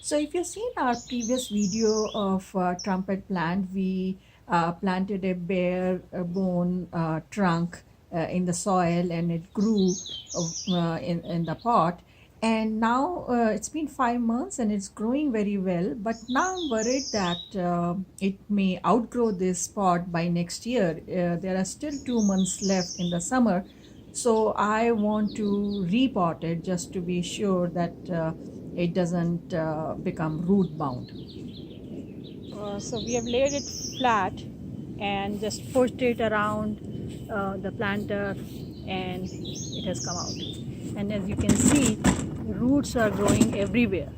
So if you've seen our previous video of trumpet plant, we planted a bare bone trunk in the soil, and it grew in the pot. And now it's been 5 months and it's growing very well. But now I'm worried that it may outgrow this pot by next year. There are still 2 months left in the summer. So I want to repot it just to be sure that it doesn't become root bound. So we have laid it flat and just pushed it around the planter, and it has come out. And as you can see, roots are growing everywhere.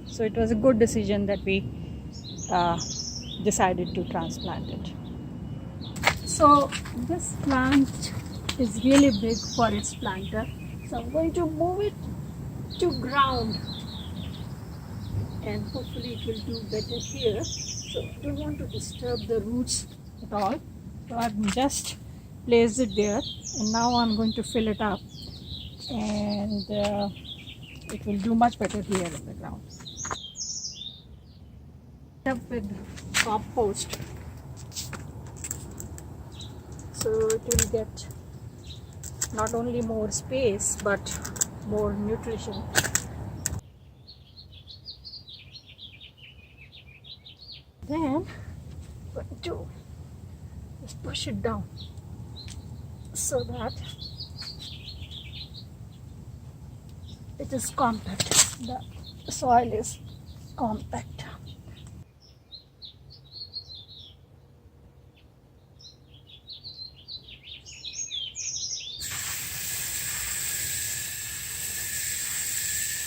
So it was a good decision that we decided to transplant it. So this plant is really big for its planter. So I'm going to move it to ground, and hopefully it will do better here. So I don't want to disturb the roots at all. So I've just placed it there, and now I'm going to fill it up, and it will do much better here in the ground. Up with compost, so it will get not only more space but more nutrition. Then I'm going to just push it down so that it is compact. The soil is compact.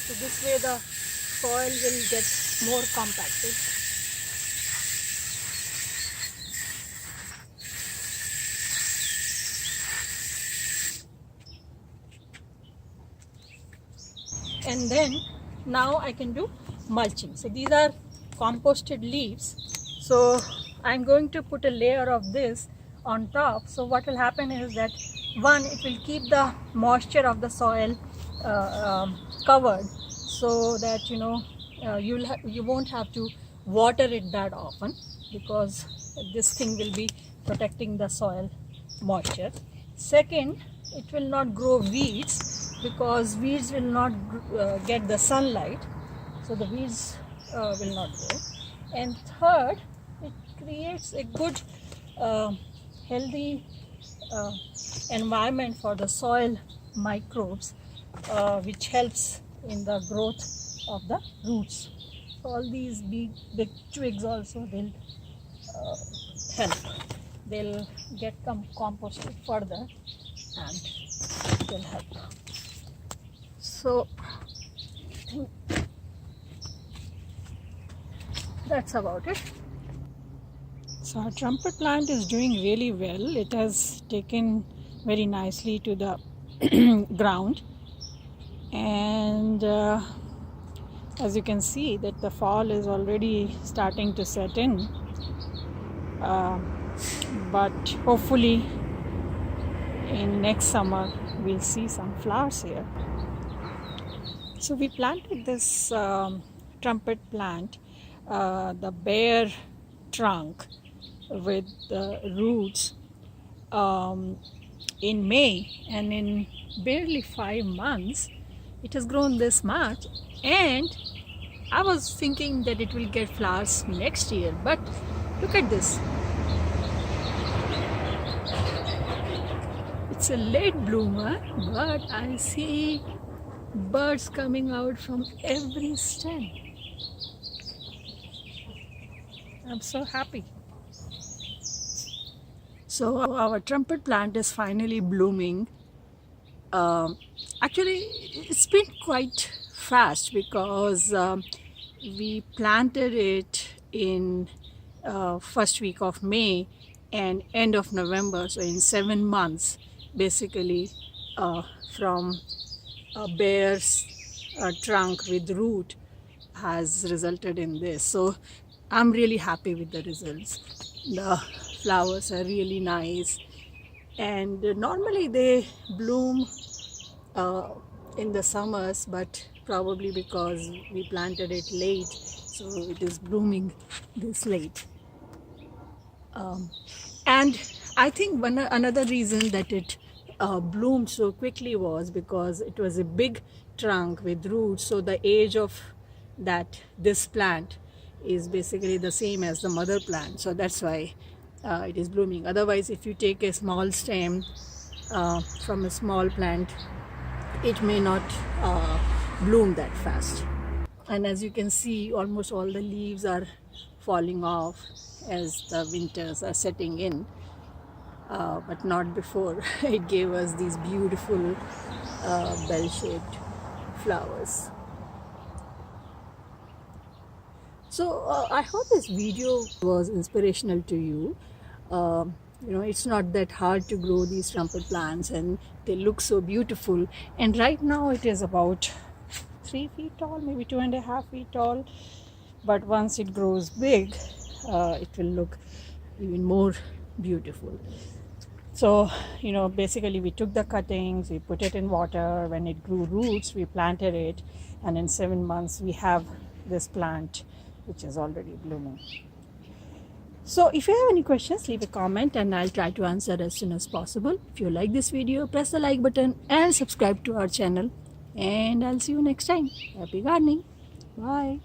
So this way the soil will get more compacted. And then now I can do mulching. So these are composted leaves. So I'm going to put a layer of this on top. So what will happen is that, one, it will keep the moisture of the soil covered, so that you won't have to water it that often, because this thing will be protecting the soil moisture. Second, it will not grow weeds, because weeds will not get the sunlight, so the weeds will not grow. And third, it creates a good healthy environment for the soil microbes, which helps in the growth of the roots. So all these big twigs also will help. They'll get composted further and it will help. So I think that's about it. So our trumpet plant is doing really well. It has taken very nicely to the ground, and as you can see that the fall is already starting to set in, but hopefully in next summer we'll see some flowers here. So we planted this trumpet plant, the bare trunk with the roots, in May, and in barely 5 months it has grown this much. And I was thinking that it will get flowers next year, but look at this. It's a late bloomer, but I see birds coming out from every stem. I'm so happy. So our trumpet plant is finally blooming. Actually, it's been quite fast, because we planted it in first week of May and end of November. So in 7 months, basically, from a bare trunk with root has resulted in this. So I'm really happy with the results. The flowers are really nice, and normally they bloom in the summers, but probably because we planted it late, so it is blooming this late. And I think another reason that it bloomed so quickly was because it was a big trunk with roots. So the age of this plant is basically the same as the mother plant. So that's why it is blooming. Otherwise, if you take a small stem from a small plant, it may not bloom that fast. And as you can see, almost all the leaves are falling off as the winters are setting in, but not before. It gave us these beautiful bell-shaped flowers. So I hope this video was inspirational to you. It's not that hard to grow these trumpet plants, and they look so beautiful. And right now it is about 3 feet tall, maybe 2.5 feet tall. But once it grows big, it will look even more beautiful. So, basically we took the cuttings, we put it in water. When it grew roots, we planted it, and in 7 months we have this plant which is already blooming. So if you have any questions, leave a comment and I'll try to answer as soon as possible. If you like this video, press the like button and subscribe to our channel, and I'll see you next time. Happy gardening. Bye.